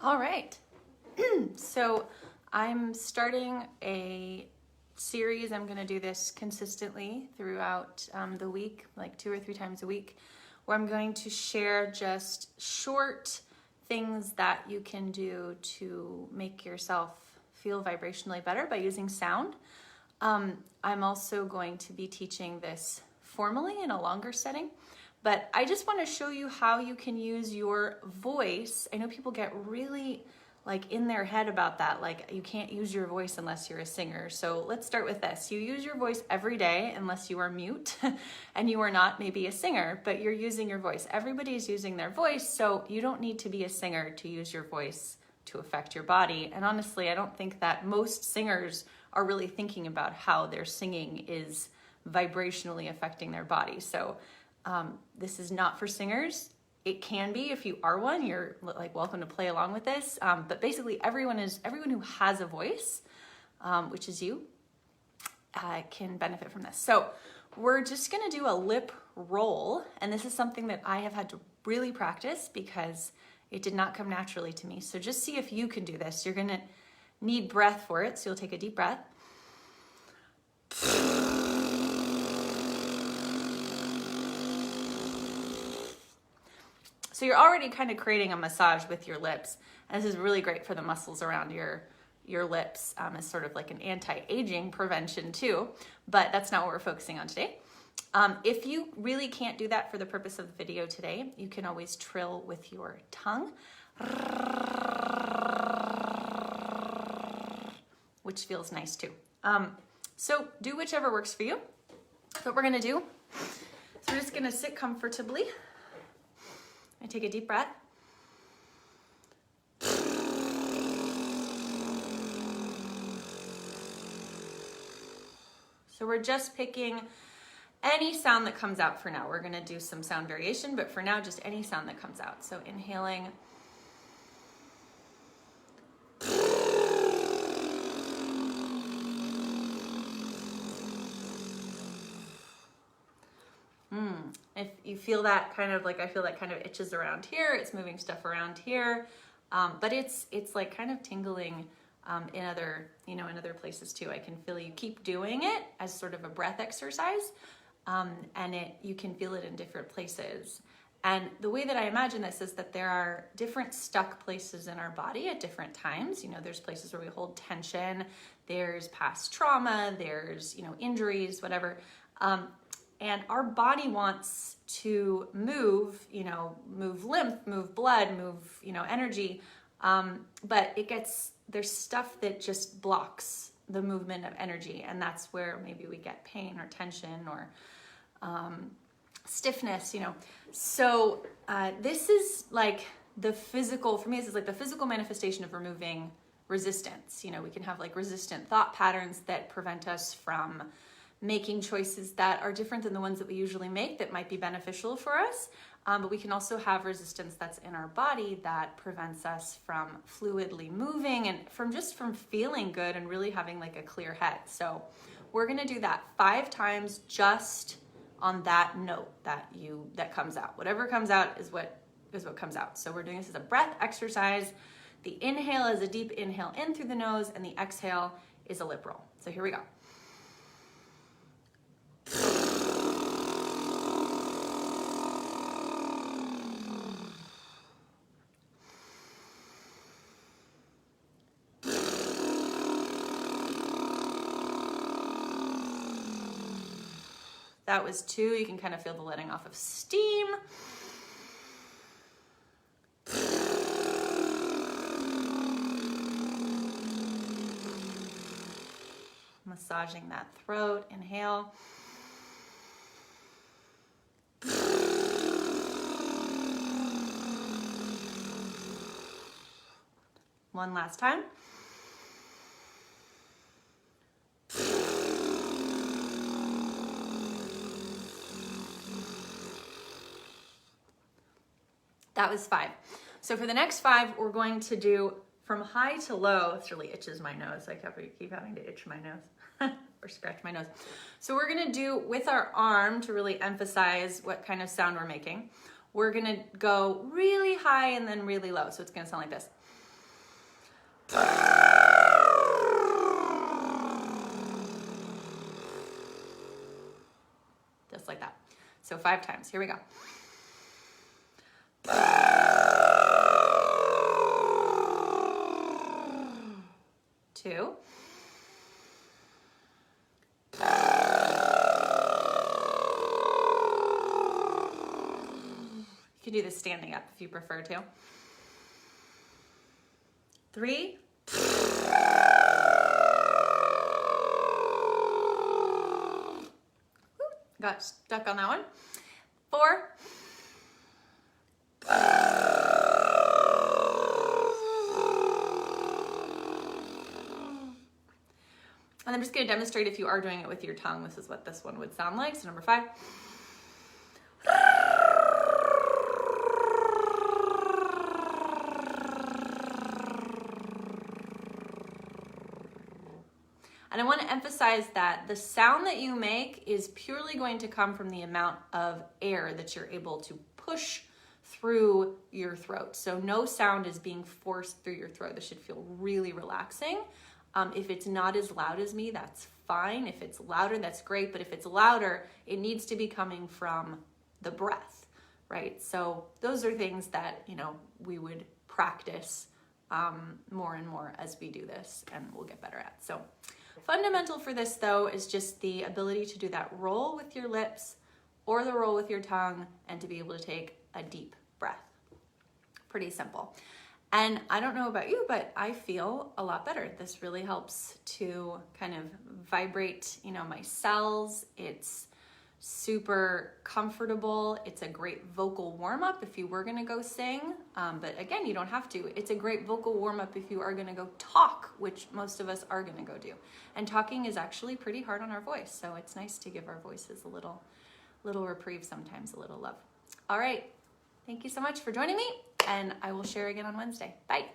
All right. So I'm starting a series. I'm going to do this consistently throughout the week, like 2 or 3 times a week, where I'm going to share just short things that you can do to make yourself feel vibrationally better by using sound. I'm also going to be teaching this formally in a longer setting, but I just want to show you how you can use your voice. I know people get really like in their head about that, like you can't use your voice unless you're a singer. So let's start with this. You use your voice every day unless you are mute and you are not maybe a singer, but you're using your voice. Everybody's using their voice, so you don't need to be a singer to use your voice to affect your body. And honestly, I don't think that most singers are really thinking about how their singing is vibrationally affecting their body. So this is not for singers. It can be if you are one. You're like welcome to play along with this. But basically, everyone who has a voice, which is you, can benefit from this. So we're just going to do a lip roll, and this is something that I have had to really practice because it did not come naturally to me. So just see if you can do this. You're going to need breath for it, so you'll take a deep breath. So you're already kind of creating a massage with your lips. And this is really great for the muscles around your lips as sort of like an anti-aging prevention too, but that's not what we're focusing on today. If you really can't do that for the purpose of the video today, you can always trill with your tongue, which feels nice too. So do whichever works for you. That's what we're gonna do. So we're just gonna sit comfortably. I take a deep breath. So we're just picking any sound that comes out for now. We're gonna do some sound variation, but for now, just any sound that comes out. So inhaling. If you feel that kind of like, I feel that kind of itches around here, it's moving stuff around here, but it's like kind of tingling in other places too. I can feel you keep doing it as sort of a breath exercise, and you can feel it in different places. And the way that I imagine this is that there are different stuck places in our body at different times. There's places where we hold tension, there's past trauma, there's, injuries, whatever. And our body wants to move, move lymph, move blood, move, energy. But there's stuff that just blocks the movement of energy. And that's where maybe we get pain or tension or stiffness, So this is like for me, this is like the physical manifestation of removing resistance. We can have like resistant thought patterns that prevent us from making choices that are different than the ones that we usually make that might be beneficial for us. But we can also have resistance that's in our body that prevents us from fluidly moving and from feeling good and really having like a clear head. So we're gonna do that 5 times just on that note that comes out. Whatever comes out is what comes out. So we're doing this as a breath exercise. The inhale is a deep inhale in through the nose, and the exhale is a lip roll. So here we go. That was 2. You can kind of feel the letting off of steam. Massaging that throat. Inhale. One last time. That was 5. So for the next 5, we're going to do from high to low. This really itches my nose. I keep having to itch my nose or scratch my nose. So we're gonna do with our arm to really emphasize what kind of sound we're making. We're gonna go really high and then really low. So it's gonna sound like this. Just like that. So 5 times. Here we go. 2. You can do this standing up if you prefer to. 3. Got stuck on that one. 4. And I'm just going to demonstrate if you are doing it with your tongue. This is what this one would sound like. So number 5. And I want to emphasize that the sound that you make is purely going to come from the amount of air that you're able to push through your throat. So no sound is being forced through your throat. This should feel really relaxing. If it's not as loud as me, that's fine. If it's louder, that's great. But if it's louder, it needs to be coming from the breath, right? So those are things that, we would practice more and more as we do this, and we'll get better at. So fundamental for this, though, is just the ability to do that roll with your lips or the roll with your tongue, and to be able to take a deep breath. Pretty simple. And I don't know about you, but I feel a lot better. This really helps to kind of vibrate, my cells. It's super comfortable. It's a great vocal warm-up if you were gonna go sing. But again, you don't have to. It's a great vocal warm-up if you are gonna go talk, which most of us are gonna go do. And talking is actually pretty hard on our voice. So it's nice to give our voices a little reprieve sometimes, a little love. All right. Thank you so much for joining me, and I will share again on Wednesday. Bye.